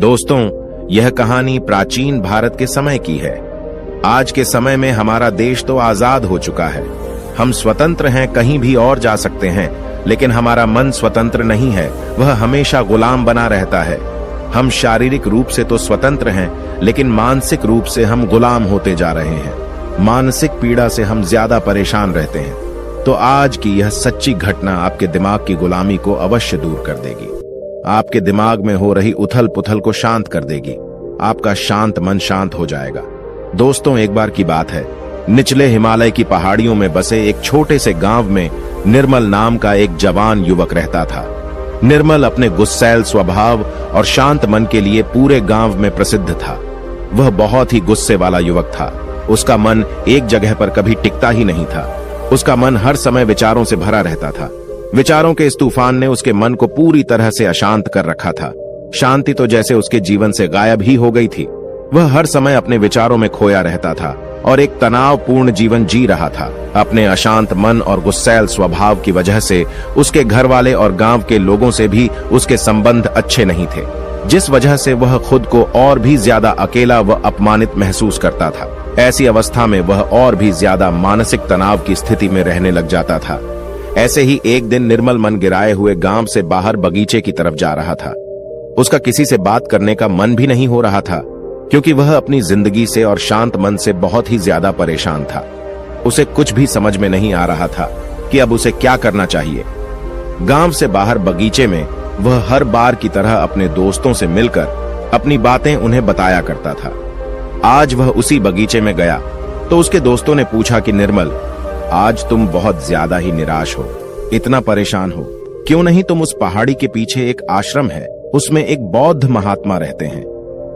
दोस्तों, यह कहानी प्राचीन भारत के समय की है। आज के समय में हमारा देश तो आजाद हो चुका है। हम स्वतंत्र हैं, कहीं भी और जा सकते हैं, लेकिन हमारा मन स्वतंत्र नहीं है। वह हमेशा गुलाम बना रहता है। हम शारीरिक रूप से तो स्वतंत्र हैं, लेकिन मानसिक रूप से हम गुलाम होते जा रहे हैं। मानसिक पीड़ा से हम ज्यादा परेशान रहते हैं। तो आज की यह सच्ची घटना आपके दिमाग की गुलामी को अवश्य दूर कर देगी। आपके दिमाग में हो रही उथल पुथल को शांत कर देगी। आपका शांत मन शांत हो जाएगा। दोस्तों, एक बार की बात है, निचले हिमालय की पहाड़ियों में बसे एक छोटे से गांव में निर्मल नाम का एक जवान युवक रहता था। निर्मल अपने गुस्सैल स्वभाव और शांत मन के लिए पूरे गांव में प्रसिद्ध था। वह बहुत ही गुस्से वाला युवक था। उसका मन एक जगह पर कभी टिकता ही नहीं था। उसका मन हर समय विचारों से भरा रहता था। विचारों के इस तूफान ने उसके मन को पूरी तरह से अशांत कर रखा था। शांति तो जैसे उसके जीवन से गायब ही हो गई थी। वह हर समय अपने विचारों में खोया रहता था और एक तनावपूर्ण जीवन जी रहा था। अपने अशांत मन और गुस्सैल स्वभाव की वजह से उसके घर वाले और गांव के लोगों से भी उसके संबंध अच्छे नहीं थे, जिस वजह से वह खुद को और भी ज्यादा अकेला व अपमानित महसूस करता था। ऐसी अवस्था में वह और भी ज्यादा मानसिक तनाव की स्थिति में रहने लग जाता था। ऐसे ही एक दिन निर्मल मन गिराए हुए गांव से बाहर बगीचे की तरफ जा रहा था। उसका किसी से बात करने का मन भी नहीं हो रहा था, क्योंकि वह अपनी जिंदगी से और शांत मन से बहुत ही ज्यादा परेशान था। उसे कुछ भी समझ में नहीं आ रहा था कि अब उसे क्या करना चाहिए। गांव से बाहर बगीचे में वह हर बार की तरह अपने दोस्तों से मिलकर अपनी बातें उन्हें बताया करता था। आज वह उसी बगीचे में गया तो उसके दोस्तों ने पूछा कि निर्मल, आज तुम बहुत ज्यादा ही निराश हो, इतना परेशान हो। क्यों नहीं तुम उस पहाड़ी के पीछे एक आश्रम है, उसमें एक बौद्ध महात्मा रहते हैं,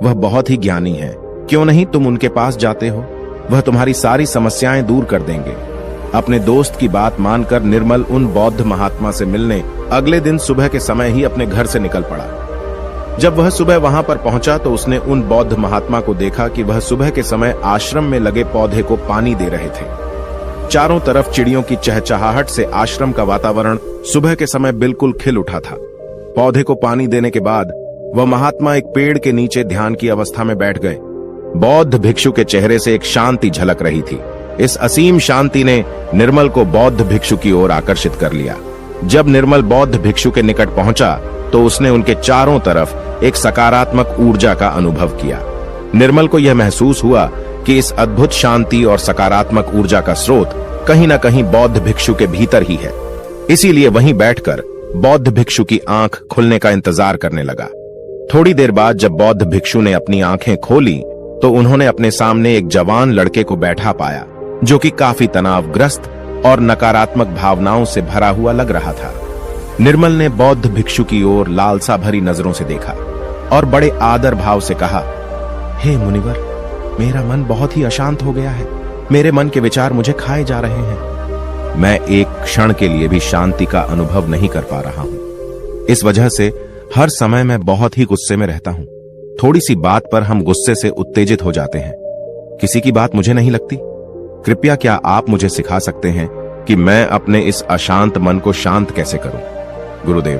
वह बहुत ही ज्ञानी है। क्यों नहीं तुम उनके पास जाते हो, वह तुम्हारी सारी समस्याएं दूर कर देंगे। अपने दोस्त की बात मानकर निर्मल उन बौद्ध महात्मा से मिलने अगले दिन सुबह के समय ही अपने घर से निकल पड़ा। जब वह सुबह वहां पर पहुंचा तो उसने उन बौद्ध महात्मा को देखा कि वह सुबह के समय आश्रम में लगे पौधे को पानी दे रहे थे। चारों तरफ चिड़ियों की चहचहाहट से आश्रम का वातावरण सुबह के समय बिल्कुल खिल उठा था। पौधे को पानी देने के बाद वह महात्मा एक पेड़ के नीचे ध्यान की अवस्था में बैठ गए। बौद्ध भिक्षु के चेहरे से एक शांति झलक रही थी। इस असीम शांति ने निर्मल को बौद्ध भिक्षु की ओर आकर्षित कर लिया। जब निर्मल बौद्ध भिक्षु के निकट पहुंचा तो उसने उनके चारों तरफ एक सकारात्मक ऊर्जा का अनुभव किया। निर्मल को यह महसूस हुआ कि इस अद्भुत शांति और सकारात्मक ऊर्जा का स्रोत कहीं न कहीं बौद्ध भिक्षु के भीतर ही है। इसीलिए वहीं बैठकर बौद्ध भिक्षु की आंख खुलने का इंतजार करने लगा। थोड़ी देर बाद जब बौद्ध भिक्षु ने अपनी आंखें खोली तो उन्होंने अपने सामने एक जवान लड़के को बैठा पाया, जो कि काफी तनावग्रस्त और नकारात्मक भावनाओं से भरा हुआ लग रहा था। निर्मल ने बौद्ध भिक्षु की ओर लालसा भरी नजरों से देखा और बड़े आदर भाव से कहा, हे मुनिवर, मेरा मन बहुत ही अशांत हो गया है। मेरे मन के विचार मुझे खाए जा रहे हैं। मैं एक क्षण के लिए भी शांति का अनुभव नहीं कर पा रहा हूं। इस वजह से हर समय मैं बहुत ही गुस्से में रहता हूं। थोड़ी सी बात पर हम गुस्से से उत्तेजित हो जाते हैं। किसी की बात मुझे नहीं लगती। कृपया क्या आप मुझे सिखा सकते हैं कि मैं अपने इस अशांत मन को शांत कैसे करूं? गुरुदेव,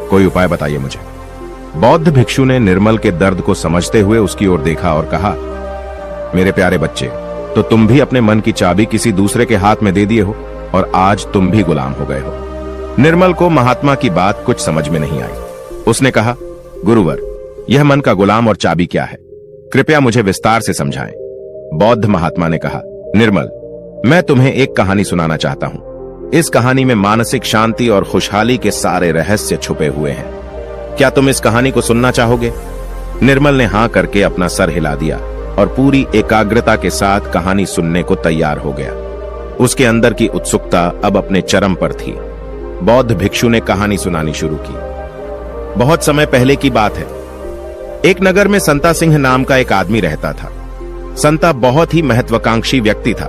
कोई उपाय बताइए मुझे। बौद्ध भिक्षु ने निर्मल के दर्द को समझते हुए उसकी ओर देखा और कहा, मेरे प्यारे बच्चे, तो तुम भी अपने मन की चाबी किसी दूसरे के हाथ में दे दिए हो और आज तुम भी गुलाम हो गए हो। निर्मल को महात्मा की बात कुछ समझ में नहीं आई। उसने कहा, गुरुवर, यह मन का गुलाम और चाबी क्या है? कृपया मुझे विस्तार से समझाएं। बौद्ध महात्मा ने कहा, निर्मल, मैं तुम्हें एक कहानी सुनाना चाहता हूं। इस कहानी में मानसिक शांति और खुशहाली के सारे रहस्य छुपे हुए हैं। क्या तुम इस कहानी को सुनना चाहोगे? निर्मल ने हां करके अपना सर हिला दिया और पूरी एकाग्रता के साथ कहानी सुनने को तैयार हो गया। उसके अंदर की उत्सुकता अब अपने चरम पर थी। बौद्ध भिक्षु ने कहानी सुनानी शुरू की। बहुत समय पहले की बात है। एक नगर में संता सिंह नाम का एक आदमी रहता था। संता बहुत ही महत्वाकांक्षी व्यक्ति था।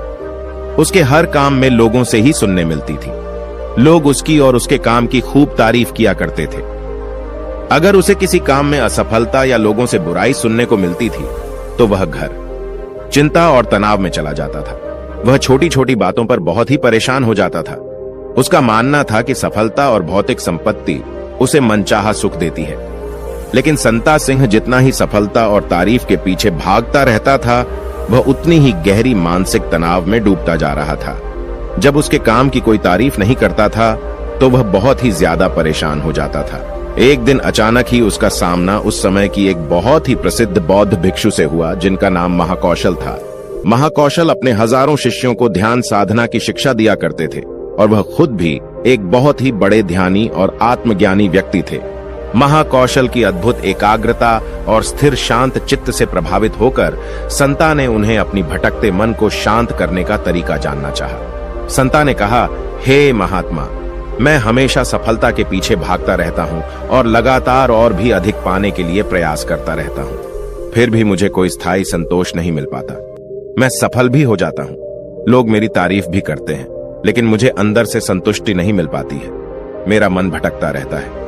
उसके हर काम में लोगों से ही सुनने मिलती थी। लोग उसकी और उसके काम की खूब तारीफ किया करते थे। अगर उसे किसी काम में असफलता या लोगों से बुराई सुनने को मिलती थी तो वह घर चिंता और तनाव में चला जाता था। वह छोटी छोटी बातों पर बहुत ही परेशान हो जाता था। उसका मानना था कि सफलता और भौतिक संपत्ति उसे मनचाहा सुख देती है। लेकिन संता सिंह जितना ही सफलता और तारीफ के पीछे भागता रहता था, वह उतनी ही गहरी मानसिक तनाव में डूबता जा रहा था। जब उसके काम की कोई तारीफ नहीं करता था तो वह बहुत ही ज्यादा परेशान हो जाता था। एक दिन अचानक ही उसका सामना उस समय की एक बहुत ही प्रसिद्ध बौद्ध भिक्षु से हुआ, जिनका नाम महाकौशल था। महाकौशल अपने हजारों शिष्यों को ध्यान साधना की शिक्षा दिया करते थे और वह खुद भी एक बहुत ही बड़े ध्यानी और आत्मज्ञानी व्यक्ति थे। महाकौशल की अद्भुत एकाग्रता और स्थिर शांत चित्त से प्रभावित होकर संता ने उन्हें अपनी भटकते मन को शांत करने का तरीका जानना चाहा। संता ने कहा, हे महात्मा, मैं हमेशा सफलता के पीछे भागता रहता हूँ और लगातार और भी अधिक पाने के लिए प्रयास करता रहता हूँ, फिर भी मुझे कोई स्थायी संतोष नहीं मिल पाता। मैं सफल भी हो जाता हूँ, लोग मेरी तारीफ भी करते हैं, लेकिन मुझे अंदर से संतुष्टि नहीं मिल पाती है। मेरा मन भटकता रहता है।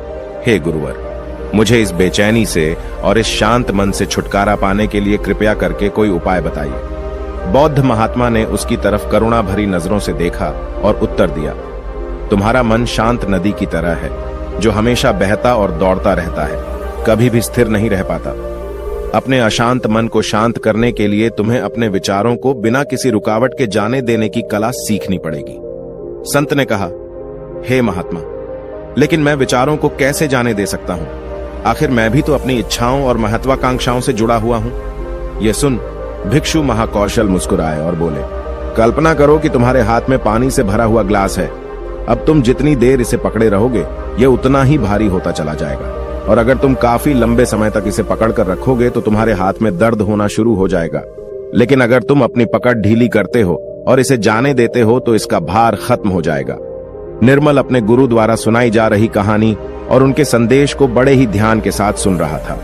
हे गुरुवर, मुझे इस बेचैनी से और इस शांत मन से छुटकारा पाने के लिए कृपया करके कोई उपाय बताइए। बौद्ध महात्मा ने उसकी तरफ करुणा भरी नजरों से देखा और उत्तर दिया, तुम्हारा मन शांत नदी की तरह है, जो हमेशा बहता और दौड़ता रहता है, कभी भी स्थिर नहीं रह पाता। अपने अशांत मन को शांत करने के लिए तुम्हें अपने विचारों को बिना किसी रुकावट के जाने देने की कला सीखनी पड़ेगी। संत ने कहा, हे महात्मा, लेकिन मैं विचारों को कैसे जाने दे सकता हूं? आखिर मैं भी तो अपनी इच्छाओं और महत्वाकांक्षाओं से जुड़ा हुआ हूं। यह सुन भिक्षु महाकौशल मुस्कुराए और बोले, कल्पना करो कि तुम्हारे हाथ में पानी से भरा हुआ ग्लास है। अब तुम जितनी देर इसे पकड़े रहोगे, यह उतना ही भारी होता चला जाएगा, और अगर तुम काफी लंबे समय तक इसे पकड़कर रखोगे तो तुम्हारे हाथ में दर्द होना शुरू हो जाएगा। लेकिन अगर तुम अपनी पकड़ ढीली करते हो और इसे जाने देते हो तो इसका भार खत्म हो जाएगा। निर्मल अपने गुरु द्वारा सुनाई जा रही कहानी और उनके संदेश को बड़े ही ध्यान के साथ सुन रहा था।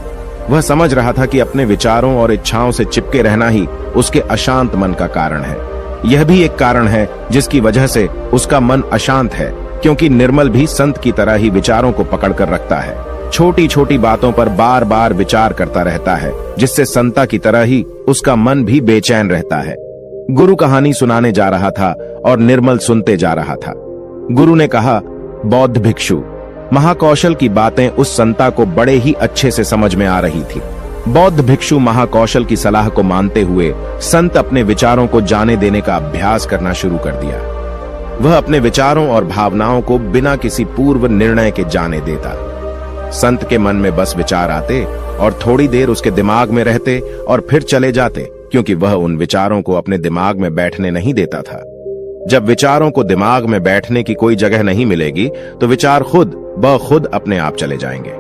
वह समझ रहा था कि अपने विचारों और इच्छाओं से चिपके रहना ही उसके अशांत मन का कारण है। यह भी एक कारण है जिसकी वजह से उसका मन अशांत है, क्योंकि निर्मल भी संत की तरह ही विचारों को पकड़कर रखता है। छोटी छोटी बातों पर बार बार विचार करता रहता है, जिससे संता की तरह ही उसका मन भी बेचैन रहता है। गुरु कहानी सुनाने जा रहा था और निर्मल सुनते जा रहा था। गुरु ने कहा, बौद्ध भिक्षु, महाकौशल की बातें उस संता को बड़े ही अच्छे से समझ में आ रही थी। बौद्ध भिक्षु महाकौशल की सलाह को मानते हुए संत अपने विचारों को जाने देने का अभ्यास करना शुरू कर दिया। वह अपने विचारों और भावनाओं को बिना किसी पूर्व निर्णय के जाने देता। संत के मन में बस विचार आते और थोड़ी देर उसके दिमाग में रहते और फिर चले जाते, क्योंकि वह उन विचारों को अपने दिमाग में बैठने नहीं देता था। जब विचारों को दिमाग में बैठने की कोई जगह नहीं मिलेगी तो विचार खुद ब खुद अपने आप चले जाएंगे।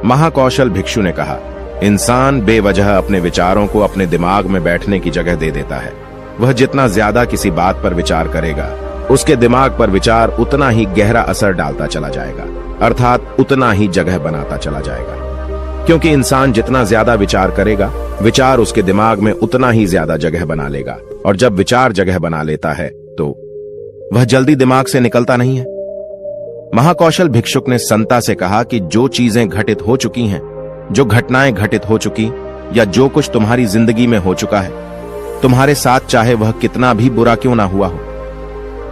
महाकौशल भिक्षु ने कहा, इंसान बेवजह अपने विचारों को अपने दिमाग में बैठने की जगह दे देता है। वह जितना ज्यादा किसी बात पर विचार करेगा, उसके दिमाग पर विचार उतना ही गहरा असर डालता चला जाएगा, अर्थात उतना ही जगह बनाता चला जाएगा। क्योंकि इंसान जितना ज्यादा विचार करेगा, विचार उसके दिमाग में उतना ही ज्यादा जगह बना लेगा, और जब विचार जगह बना लेता है तो वह जल्दी दिमाग से निकलता नहीं है। महाकौशल भिक्षुक ने संता से कहा कि जो चीजें घटित हो चुकी हैं, जो घटनाएं घटित हो चुकी, या जो कुछ तुम्हारी जिंदगी में हो चुका है, तुम्हारे साथ चाहे वह कितना भी बुरा क्यों ना हुआ हो,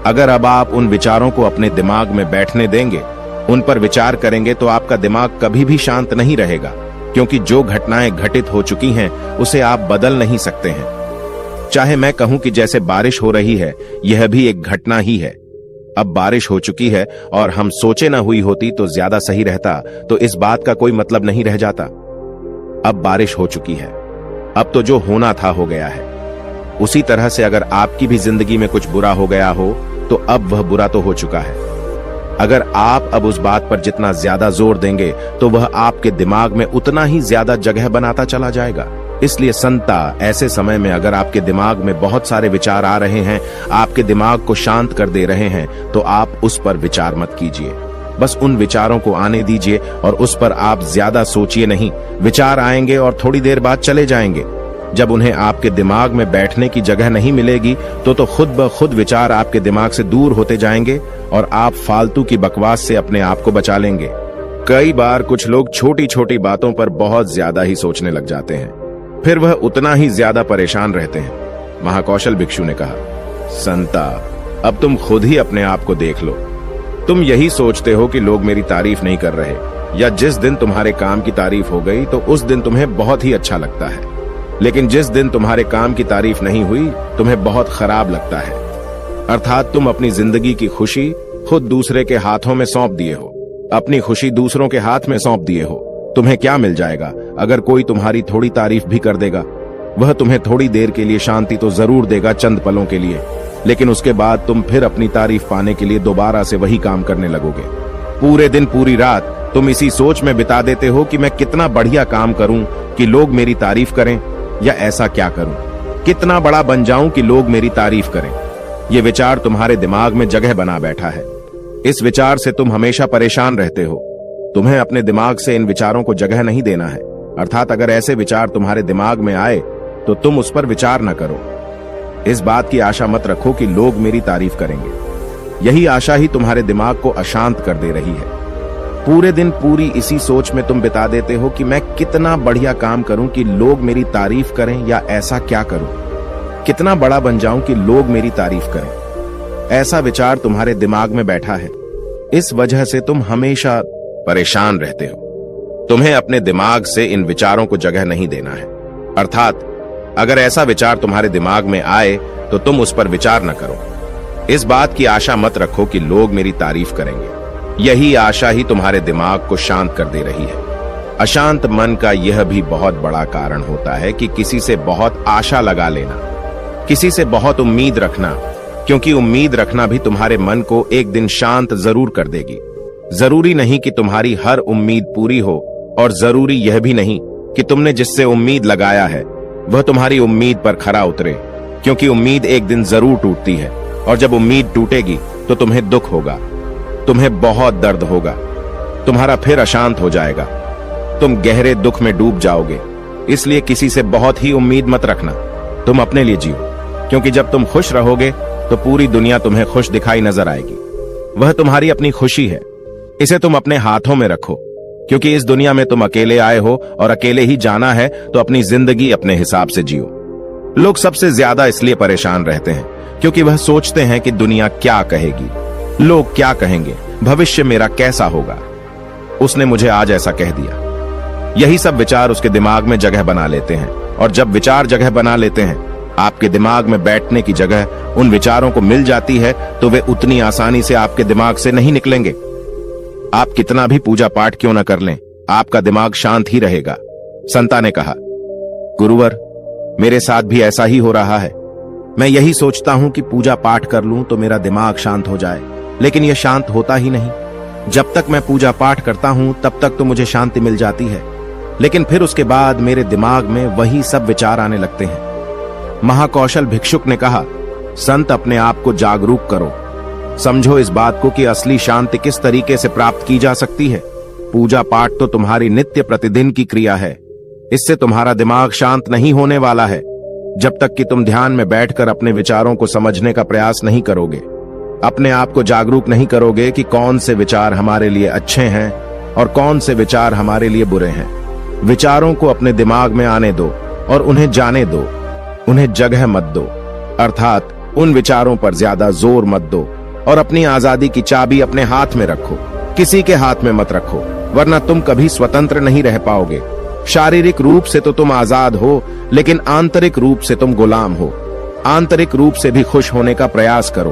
अगर अब आप उन विचारों को अपने दिमाग में बैठने देंगे, उन पर विचार करेंगे, तो आपका दिमाग कभी भी शांत नहीं रहेगा, क्योंकि जो घटनाएं घटित हो चुकी हैं उसे आप बदल नहीं सकते हैं। चाहे मैं कहूं कि जैसे बारिश हो रही है, यह भी एक घटना ही है। अब बारिश हो चुकी है और हम सोचे न हुई होती तो ज्यादा सही रहता, तो इस बात का कोई मतलब नहीं रह जाता। अब बारिश हो चुकी है, अब तो जो होना था हो गया है। उसी तरह से अगर आपकी भी जिंदगी में कुछ बुरा हो गया हो तो अब वह बुरा तो हो चुका है। अगर आप अब उस बात पर जितना ज्यादा जोर देंगे तो वह आपके दिमाग में उतना ही ज्यादा जगह बनाता चला जाएगा। इसलिए संता, ऐसे समय में अगर आपके दिमाग में बहुत सारे विचार आ रहे हैं, आपके दिमाग को शांत कर दे रहे हैं, तो आप उस पर विचार मत कीजिए। बस उन विचारों को आने दीजिए और उस पर आप ज्यादा सोचिए नहीं। विचार आएंगे और थोड़ी देर बाद चले जाएंगे। जब उन्हें आपके दिमाग में बैठने की जगह नहीं मिलेगी तो खुद ब खुद विचार आपके दिमाग से दूर होते जाएंगे और आप फालतू की बकवास से अपने आप को बचा लेंगे। कई बार कुछ लोग छोटी छोटी बातों पर बहुत ज्यादा ही सोचने लग जाते हैं, फिर वह उतना ही ज्यादा परेशान रहते हैं। महाकौशल भिक्षु ने कहा, संता, अब तुम खुद ही अपने आप को देख लो। तुम यही सोचते हो कि लोग मेरी तारीफ नहीं कर रहे, या जिस दिन तुम्हारे काम की तारीफ हो गई तो उस दिन तुम्हें बहुत ही अच्छा लगता है, लेकिन जिस दिन तुम्हारे काम की तारीफ नहीं हुई तुम्हें बहुत खराब लगता है। अर्थात तुम अपनी जिंदगी की खुशी खुद दूसरे के हाथों में सौंप दिए हो, अपनी खुशी दूसरों के हाथ में सौंप दिए हो। तुम्हें क्या मिल जाएगा अगर कोई तुम्हारी थोड़ी तारीफ भी कर देगा? वह तुम्हें थोड़ी देर के लिए शांति तो जरूर देगा, चंद पलों के लिए, लेकिन उसके बाद तुम फिर अपनी तारीफ पाने के लिए दोबारा से वही काम करने लगोगे। पूरे दिन पूरी रात तुम इसी सोच में बिता देते हो कि मैं कितना बढ़िया काम करूं कि लोग मेरी तारीफ करें, या ऐसा क्या करूं, कितना बड़ा बन जाऊं कि लोग मेरी तारीफ करें। ये विचार तुम्हारे दिमाग में जगह बना बैठा है। इस विचार से तुम हमेशा परेशान रहते हो। तुम्हें अपने दिमाग से इन विचारों को जगह नहीं देना है। अर्थात अगर ऐसे विचार तुम्हारे दिमाग में आए तो तुम उस पर विचार न करो। इस बात की आशा मत रखो कि लोग मेरी तारीफ करेंगे। यही आशा ही तुम्हारे दिमाग को अशांत कर दे रही है। पूरे दिन पूरी इसी सोच में तुम बिता देते हो कि मैं कितना बढ़िया काम करूं कि लोग मेरी तारीफ करें, या ऐसा क्या करूं, कितना बड़ा बन जाऊं कि लोग मेरी तारीफ करें। ऐसा विचार तुम्हारे दिमाग में बैठा है। इस वजह से तुम हमेशा परेशान रहते हो। तुम्हें अपने दिमाग से इन विचारों को जगह नहीं देना है। अर्थात अगर ऐसा विचार तुम्हारे दिमाग में आए तो तुम उस पर विचार न करो। इस बात की आशा मत रखो कि लोग मेरी तारीफ करेंगे। यही आशा ही तुम्हारे दिमाग को शांत कर दे रही है। अशांत मन का यह भी बहुत बड़ा कारण होता है कि किसी से बहुत आशा लगा लेना, किसी से बहुत उम्मीद रखना, क्योंकि उम्मीद रखना भी तुम्हारे मन को एक दिन शांत जरूर कर देगी। जरूरी नहीं कि तुम्हारी हर उम्मीद पूरी हो, और जरूरी यह भी नहीं कि तुमने जिससे उम्मीद लगाया है वह तुम्हारी उम्मीद पर खरा उतरे, क्योंकि उम्मीद एक दिन जरूर टूटती है, और जब उम्मीद टूटेगी तो तुम्हें दुख होगा, तुम्हें बहुत दर्द होगा, तुम्हारा फिर अशांत हो जाएगा, तुम गहरे दुख में डूब जाओगे। इसलिए किसी से बहुत ही उम्मीद मत रखना। तुम अपने लिए जियो, क्योंकि जब तुम खुश रहोगे तो पूरी दुनिया तुम्हें खुश दिखाई नजर आएगी। वह तुम्हारी अपनी खुशी है, इसे तुम अपने हाथों में रखो, क्योंकि इस दुनिया में तुम अकेले आए हो और अकेले ही जाना है, तो अपनी जिंदगी अपने हिसाब से जियो। लोग सबसे ज्यादा इसलिए परेशान रहते हैं क्योंकि वह सोचते हैं कि दुनिया क्या कहेगी, लोग क्या कहेंगे, भविष्य मेरा कैसा होगा, उसने मुझे आज ऐसा कह दिया। यही सब विचार उसके दिमाग में जगह बना लेते हैं, और जब विचार जगह बना लेते हैं, आपके दिमाग में बैठने की जगह उन विचारों को मिल जाती है, तो वे उतनी आसानी से आपके दिमाग से नहीं निकलेंगे। आप कितना भी पूजा पाठ क्यों न कर लें, आपका दिमाग शांत ही रहेगा। संता ने कहा, गुरुवर, मेरे साथ भी ऐसा ही हो रहा है। मैं यही सोचता हूं कि पूजा पाठ कर लूं तो मेरा दिमाग शांत हो जाए, लेकिन यह शांत होता ही नहीं। जब तक मैं पूजा पाठ करता हूं तब तक तो मुझे शांति मिल जाती है, लेकिन फिर उसके बाद मेरे दिमाग में वही सब विचार आने लगते हैं। महाकौशल भिक्षुक ने कहा, संत, अपने आप को जागरूक करो, समझो इस बात को कि असली शांति किस तरीके से प्राप्त की जा सकती है। पूजा पाठ तो तुम्हारी नित्य प्रतिदिन की क्रिया है, इससे तुम्हारा दिमाग शांत नहीं होने वाला है जब तक कि तुम ध्यान में बैठकर अपने विचारों को समझने का प्रयास नहीं करोगे, अपने आप को जागरूक नहीं करोगे कि कौन से विचार हमारे लिए अच्छे हैं और कौन से विचार हमारे लिए बुरे हैं। विचारों को अपने दिमाग में आने दो और उन्हें जाने दो, उन्हें जगह मत दो। अर्थात उन विचारों पर ज्यादा जोर मत दो, और अपनी आजादी की चाबी अपने हाथ में रखो, किसी के हाथ में मत रखो, वरना तुम कभी स्वतंत्र नहीं रह पाओगे। शारीरिक रूप से तो तुम आजाद हो, लेकिन आंतरिक रूप से तुम गुलाम हो। आंतरिक रूप से भी खुश होने का प्रयास करो,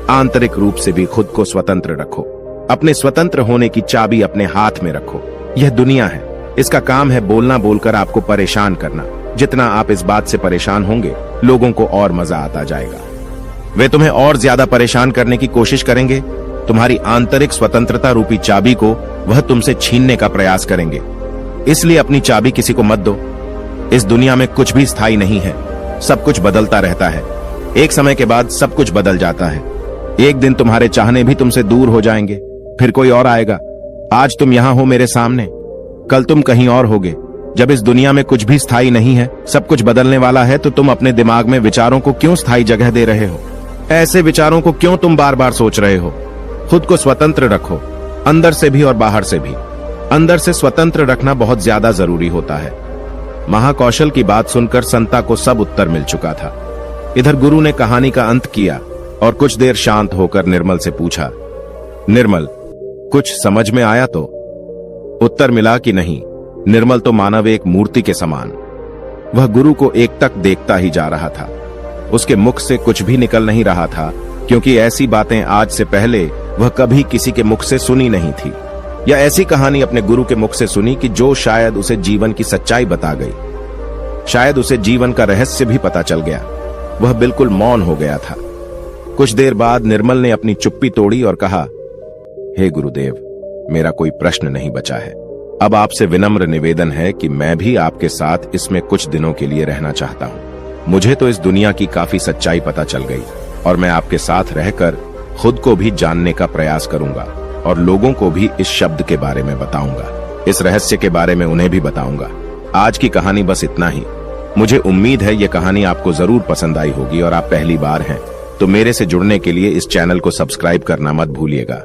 आंतरिक रूप से भी खुद को स्वतंत्र रखो। अपने स्वतंत्र होने की चाबी अपने हाथ में रखो। यह दुनिया है, इसका काम है बोलना बोलकर आपको परेशान करना। जितना आप इस बात से परेशान होंगे, लोगों को और मजा आता जाएगा। वे तुम्हें और ज्यादा परेशान करने की कोशिश करेंगे। तुम्हारी आंतरिक स्वतंत्रता रूपी चाबी को वह तुमसे छीनने का प्रयास करेंगे। इसलिए अपनी चाबी किसी को मत दो। इस दुनिया में कुछ भी स्थायी नहीं है, सब कुछ बदलता रहता है। एक समय के बाद सब कुछ बदल जाता है। एक दिन तुम्हारे चाहने भी तुमसे दूर हो जाएंगे, फिर कोई और आएगा। आज तुम यहां हो मेरे सामने, कल तुम कहीं और होगे। जब इस दुनिया में कुछ भी स्थायी नहीं है, सब कुछ बदलने वाला है, तो तुम अपने दिमाग में विचारों को क्यों स्थायी जगह दे रहे हो? ऐसे विचारों को क्यों तुम बार बार सोच रहे हो? खुद को स्वतंत्र रखो, अंदर से भी और बाहर से भी। अंदर से स्वतंत्र रखना बहुत ज्यादा जरूरी होता है। महाकौशल की बात सुनकर संता को सब उत्तर मिल चुका था। इधर गुरु ने कहानी का अंत किया और कुछ देर शांत होकर निर्मल से पूछा, निर्मल, कुछ समझ में आया तो? उत्तर मिला कि नहीं। निर्मल तो मानव एक मूर्ति के समान। वह गुरु को एकटक देखता ही जा रहा था। उसके मुख से कुछ भी निकल नहीं रहा था, क्योंकि ऐसी बातें आज से पहले वह कभी किसी के मुख से सुनी नहीं थी, या ऐसी कहानी अपने गुरु के मुख से सुनी कि जो शायद उसे जीवन की सच्चाई बता गई। शायद उसे जीवन का रहस्य भी पता चल गया। वह बिल्कुल मौन हो गया था। कुछ देर बाद निर्मल ने अपनी चुप्पी तोड़ी और कहा, हे गुरुदेव, मेरा कोई प्रश्न नहीं बचा है। अब आपसे विनम्र निवेदन है कि मैं भी आपके साथ इसमें कुछ दिनों के लिए रहना चाहता हूं। मुझे तो इस दुनिया की काफी सच्चाई पता चल गई और मैं आपके साथ रहकर खुद को भी जानने का प्रयास करूंगा और लोगों को भी इस शब्द के बारे में बताऊंगा। इस रहस्य के बारे में उन्हें भी बताऊंगा। आज की कहानी बस इतना ही। मुझे उम्मीद है ये कहानी आपको जरूर पसंद आई होगी और आप पहली बार हैं तो मेरे से जुड़ने के लिए इस चैनल को सब्सक्राइब करना मत भूलिएगा।